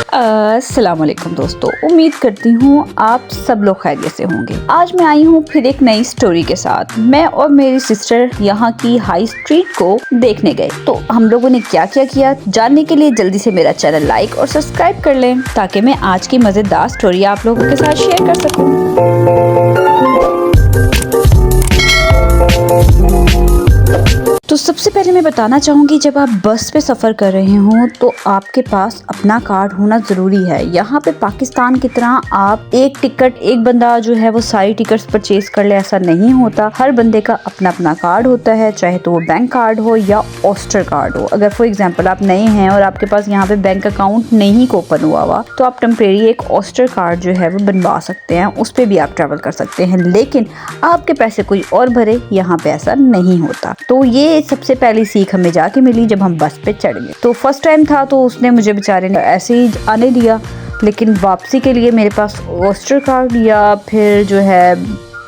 अस्सलाम वालेकुम दोस्तों, उम्मीद करती हूँ आप सब लोग खैरियत से होंगे। आज मैं आई हूँ फिर एक नई स्टोरी के साथ। मैं और मेरी सिस्टर यहाँ की हाई स्ट्रीट को देखने गए। तो हम लोगों ने क्या क्या किया जानने के लिए जल्दी से मेरा चैनल लाइक और सब्सक्राइब कर लें ताकि मैं आज की मज़ेदार स्टोरी आप लोगों के साथ शेयर कर सकूँ। तो सबसे पहले मैं बताना चाहूँगी, जब आप बस पे सफ़र कर रहे हों तो आपके पास अपना कार्ड होना ज़रूरी है। यहाँ पे पाकिस्तान की तरह आप एक टिकट एक बंदा जो है वो सारी टिकट्स परचेज कर ले, ऐसा नहीं होता। हर बंदे का अपना अपना कार्ड होता है, चाहे तो वो बैंक कार्ड हो या ऑस्टर कार्ड हो। अगर फॉर एग्जांपल आप नए हैं और आपके पास यहाँ पे बैंक अकाउंट नहीं ओपन हुआ तो आप टेम्परेरी एक ऑस्टर कार्ड जो है वो बनवा सकते हैं, उस पर भी आप ट्रैवल कर सकते हैं। लेकिन आपके पैसे कोई और भरे, यहाँ पे ऐसा नहीं होता। तो ये सबसे पहली सीख हमें जाके मिली जब हम बस पे चढ़ गए। तो फर्स्ट टाइम था तो उसने मुझे बेचारे ने ऐसे ही आने दिया, लेकिन वापसी के लिए मेरे पास ऑस्टर कार्ड या फिर जो है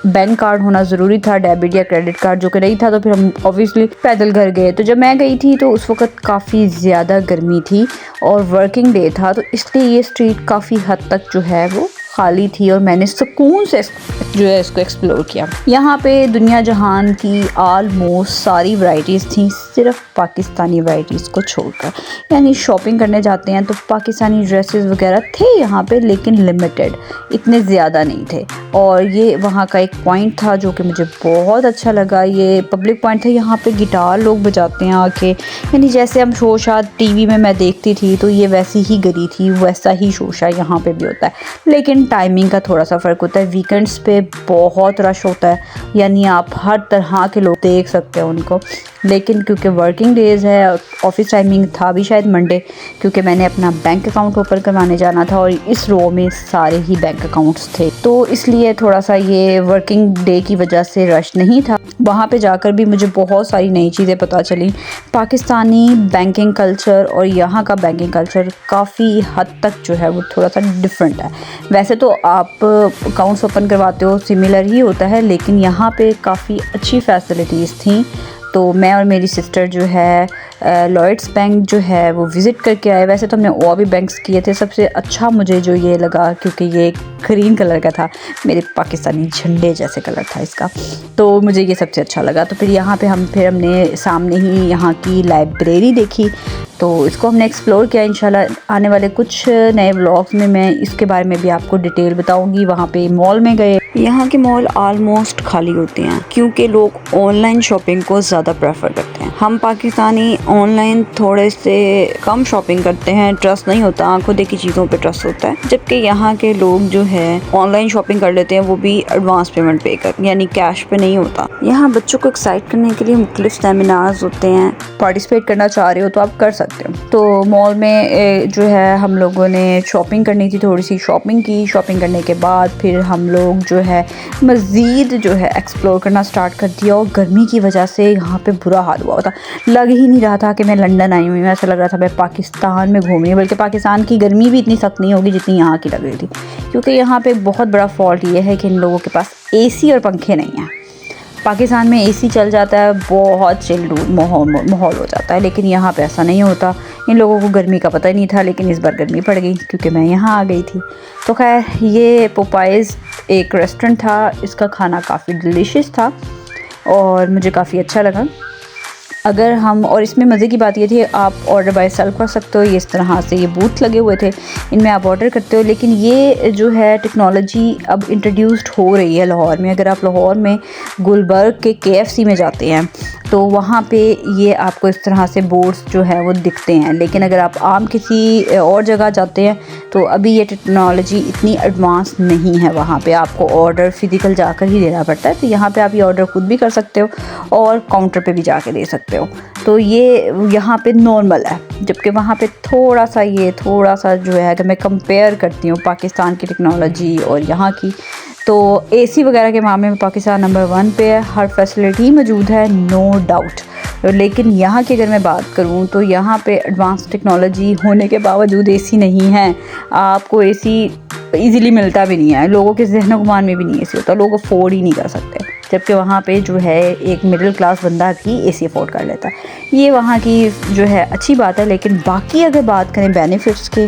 बैंक कार्ड होना ज़रूरी था, डेबिट या क्रेडिट कार्ड, जो कि नहीं था। तो फिर हम ऑब्वियसली पैदल घर गए। तो जब मैं गई थी तो उस वक्त काफ़ी ज़्यादा गर्मी थी और वर्किंग डे था, तो इसलिए ये स्ट्रीट काफ़ी हद तक जो है वो खाली थी और मैंने सुकून से जो है इसको एक्सप्लोर किया। यहाँ पे दुनिया जहान की ऑलमोस्ट सारी वैरायटीज़ थी, सिर्फ पाकिस्तानी वैरायटीज़ को छोड़कर। यानी शॉपिंग करने जाते हैं तो पाकिस्तानी ड्रेसेस वगैरह थे यहाँ पे, लेकिन लिमिटेड, इतने ज़्यादा नहीं थे। और ये वहाँ का एक पॉइंट था जो कि मुझे बहुत अच्छा लगा। ये पब्लिक पॉइंट था, यहाँ पे गिटार लोग बजाते हैं आके, यानी जैसे हम शोशा टीवी में मैं देखती थी तो ये वैसी ही गली थी, वैसा ही शोशा यहाँ पे भी होता है। लेकिन टाइमिंग का थोड़ा सा फ़र्क होता है। वीकेंड्स पे बहुत रश होता है, यानी आप हर तरह के लोग देख सकते हैं उनको। लेकिन क्योंकि वर्किंग डेज़ है, ऑफिस टाइमिंग था भी शायद मंडे, क्योंकि मैंने अपना बैंक अकाउंट ओपन करवाने जाना था और इस रो में सारे ही बैंक अकाउंट्स थे, तो इसलिए थोड़ा सा ये वर्किंग डे की वजह से रश नहीं था। वहाँ पे जाकर भी मुझे बहुत सारी नई चीज़ें पता चली। पाकिस्तानी बैंकिंग कल्चर और यहाँ का बैंकिंग कल्चर काफ़ी हद तक जो है वो थोड़ा सा डिफरेंट है। वैसे तो आप अकाउंट्स ओपन करवाते हो सिमिलर ही होता है, लेकिन यहाँ पे काफ़ी अच्छी फैसिलिटीज़ थी। तो मैं और मेरी सिस्टर जो है लॉयड्स बैंक जो है वो विज़िट करके आए। वैसे तो हमने और भी बैंक्स किए थे, सबसे अच्छा मुझे जो ये लगा क्योंकि ये ग्रीन कलर का था, मेरे पाकिस्तानी झंडे जैसे कलर था इसका, तो मुझे ये सबसे अच्छा लगा। तो फिर यहाँ पे हमने सामने ही यहाँ की लाइब्रेरी देखी, तो इसको हमने एक्सप्लोर किया। इंशाल्लाह आने वाले कुछ नए व्लॉग्स में मैं इसके बारे में भी आपको डिटेल बताऊंगी। वहाँ पे मॉल में गए, यहाँ के मॉल ऑलमोस्ट खाली होते हैं क्योंकि लोग ऑनलाइन शॉपिंग को ज़्यादा प्रेफर करते हैं। हम पाकिस्तानी ऑनलाइन थोड़े से कम शॉपिंग करते हैं, ट्रस्ट नहीं होता, आंखों देखी चीज़ों पे ट्रस्ट होता है। जबकि यहाँ के लोग जो है ऑनलाइन शॉपिंग कर लेते हैं, वो भी एडवांस पेमेंट पे कर, यानी कैश पे नहीं होता। यहाँ बच्चों को एक्साइट करने के लिए मुख्तलिफ सेमिनार्स होते हैं, पार्टिसिपेट करना चाह रहे हो तो आप कर सकते हो। तो मॉल में जो है हम लोगों ने शॉपिंग करनी थी, थोड़ी सी शॉपिंग की। शॉपिंग करने के बाद फिर हम लोग जो है मज़ीद जो है एक्सप्लोर करना स्टार्ट कर दिया। और गर्मी की वजह से यहाँ पे बुरा हाल हुआ था, लग ही नहीं रहा था कि मैं लंदन आई हूँ, ऐसा लग रहा था मैं पाकिस्तान में घूम रही हूँ। बल्कि पाकिस्तान की गर्मी भी इतनी सख्त नहीं होगी जितनी यहाँ की लग रही थी, क्योंकि यहाँ पे बहुत बड़ा फॉल्ट ये है कि इन लोगों के पास AC और पंखे नहीं हैं। पाकिस्तान में AC चल जाता है, बहुत चिल्ड माहौल हो जाता है, लेकिन यहाँ पे ऐसा नहीं होता। इन लोगों को गर्मी का पता ही नहीं था, लेकिन इस बार गर्मी पड़ गई क्योंकि मैं यहाँ आ गई थी। तो खैर, ये पोपाइज़ एक रेस्टोरेंट था, इसका खाना काफ़ी डिलीशियस था और मुझे काफ़ी अच्छा लगा। अगर हम, और इसमें मज़े की बात ये थी, आप ऑर्डर बाय सेल्फ कर सकते हो। ये इस तरह से ये बूथ लगे हुए थे, इनमें आप ऑर्डर करते हो। लेकिन ये जो है टेक्नोलॉजी अब इंट्रोड्यूस्ड हो रही है लाहौर में। अगर आप लाहौर में गुलबर्ग के KFC में जाते हैं तो वहाँ पे ये आपको इस तरह से बोर्ड्स जो है वो दिखते हैं। लेकिन अगर आप आम किसी और जगह जाते हैं तो अभी ये टेक्नोलॉजी इतनी एडवांस नहीं है। वहाँ पे आपको ऑर्डर फिज़िकल जाकर ही देना पड़ता है। तो यहाँ पे आप ये ऑर्डर खुद भी कर सकते हो और काउंटर पे भी जाके दे सकते हो। तो ये यहाँ पे नॉर्मल है, जबकि वहाँ पे थोड़ा सा जो है, अगर मैं कंपेयर करती हूँ पाकिस्तान की टेक्नोलॉजी और यहाँ की, तो AC वगैरह के मामले में पाकिस्तान नंबर 1 पे है। हर फैसिलिटी मौजूद है, नो डाउट। लेकिन यहाँ की अगर मैं बात करूँ तो यहाँ पे एडवांस टेक्नोलॉजी होने के बावजूद AC नहीं है। आपको AC ईज़िली मिलता भी नहीं है, लोगों के ज़हन गुमान में भी नहीं AC होता, लोग अफोर्ड ही नहीं कर सकते। जबकि वहाँ पे जो है एक मिडिल क्लास बंदा भी AC अफोर्ड कर लेता है। ये वहाँ की जो है अच्छी बात है। लेकिन बाकी अगर बात करें बेनिफिट्स के,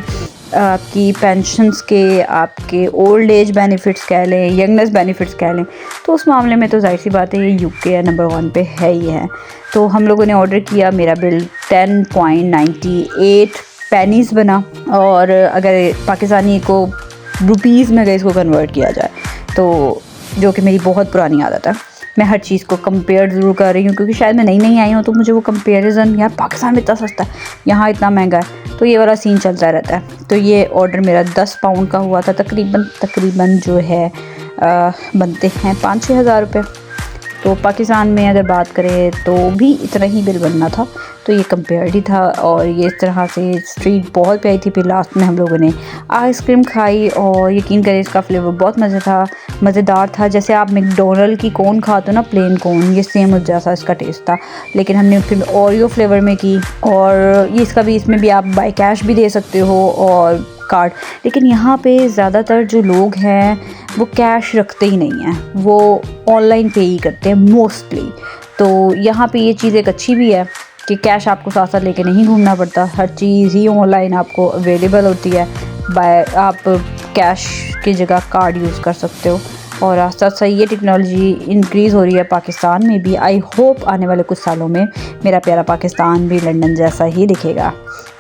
आपकी पेंशन्स के, आपके ओल्ड एज बेनिफिट्स कह लें, यंगनेस बेनिफिट्स कह लें, तो उस मामले में तो जाहिर सी बात है ये यूके नंबर 1 पे है ही है। तो हम लोगों ने ऑर्डर किया, मेरा बिल 10.98 पेनीज़ बना, और अगर पाकिस्तानी को रुपीज़ में अगर इसको कन्वर्ट किया जाए तो, जो कि मेरी बहुत पुरानी आदत है, मैं हर चीज़ को कंपेयर ज़रूर कर रही हूँ, क्योंकि शायद मैं नई आई हूँ तो मुझे वो कंपेरिज़न, यार पाकिस्तान में इतना सस्ता है, यहाँ इतना महंगा है, तो ये वाला सीन चलता रहता है। तो ये ऑर्डर मेरा 10 पाउंड का हुआ था, तकरीबन जो है बनते हैं 5-6 हज़ार रुपये। तो पाकिस्तान में अगर बात करें तो भी इतना ही बिल बनना था, तो ये कंपेयर्ड ही था। और ये इस तरह से स्ट्रीट बहुत प्यारी थी। फिर लास्ट में हम लोगों ने आइसक्रीम खाई, और यकीन करें इसका फ्लेवर बहुत मज़ेदार था। जैसे आप मैकडोनल्ड की कोन खाते हो ना, प्लेन कोन, ये सेम उस जैसा इसका टेस्ट था, लेकिन हमने फिर ओरियो फ्लेवर में की। और ये इसमें भी आप बाय कैश भी दे सकते हो और कार्ड, लेकिन यहाँ पे ज़्यादातर जो लोग हैं वो कैश रखते ही नहीं हैं, वो ऑनलाइन पे ही करते हैं मोस्टली। तो यहाँ पे ये चीज़ एक अच्छी भी है कि कैश आपको साथ साथ लेके नहीं घूमना पड़ता, हर चीज़ ही ऑनलाइन आपको अवेलेबल होती है। आप कैश की जगह कार्ड यूज़ कर सकते हो, और आस्ता आस्ता ये टेक्नोलॉजी इंक्रीज़ हो रही है पाकिस्तान में भी। आई होप आने वाले कुछ सालों में मेरा प्यारा पाकिस्तान भी लंदन जैसा ही दिखेगा,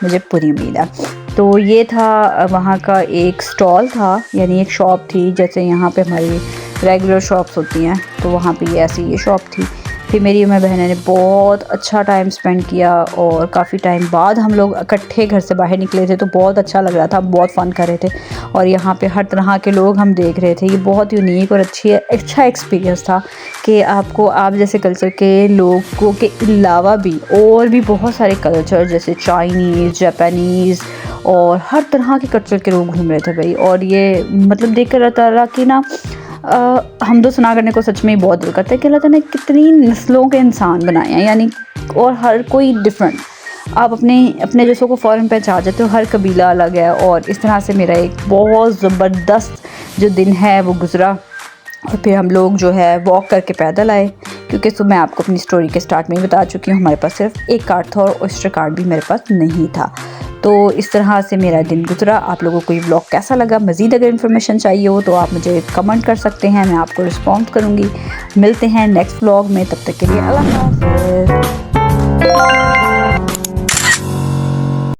मुझे पूरी उम्मीद है। तो ये था वहाँ का एक स्टॉल था, यानी एक शॉप थी, जैसे यहाँ पे हमारी रेगुलर शॉप्स होती हैं, तो वहाँ पे ऐसी ये शॉप थी। फिर मेरी और बहनें ने बहुत अच्छा टाइम स्पेंड किया, और काफ़ी टाइम बाद हम लोग इकट्ठे घर से बाहर निकले थे, तो बहुत अच्छा लग रहा था, बहुत फ़न कर रहे थे। और यहाँ पे हर तरह के लोग हम देख रहे थे, ये बहुत यूनिक और अच्छा एक्सपीरियंस था कि आपको आप जैसे कल्चर के लोगों के अलावा भी और भी बहुत सारे कल्चर, जैसे चाइनीज़, जापानीज़ और हर तरह के कल्चर के लोग घूम रहे थे भाई। और ये मतलब देख कर रहता रहा कि ना हमदो सना करने को सच में ही बहुत दिल करता है कि अल्लाह ताला ने कितनी नस्लों के इंसान बनाए हैं, यानी और हर कोई डिफरेंट। आप अपने जैसों को फ़ौरन पहचान जाते हो, हर कबीला अलग है। और इस तरह से मेरा एक बहुत ज़बरदस्त जो दिन है वो गुज़रा। और फिर हम लोग जो है वॉक करके पैदल आए, क्योंकि तो मैं आपको अपनी स्टोरी के स्टार्ट में ही बता चुकी हूँ, हमारे पास सिर्फ एक कार्ड था और ऑयस्टर कार्ड भी मेरे पास नहीं था। तो इस तरह से मेरा दिन गुजरा। आप लोगों को ये व्लॉग कैसा लगा? मज़ीद अगर इन्फॉर्मेशन चाहिए हो तो आप मुझे कमेंट कर सकते हैं, मैं आपको रिस्पॉन्स करूँगी। मिलते हैं नेक्स्ट व्लॉग में, तब तक के लिए अल्लाह हाफ़िज़।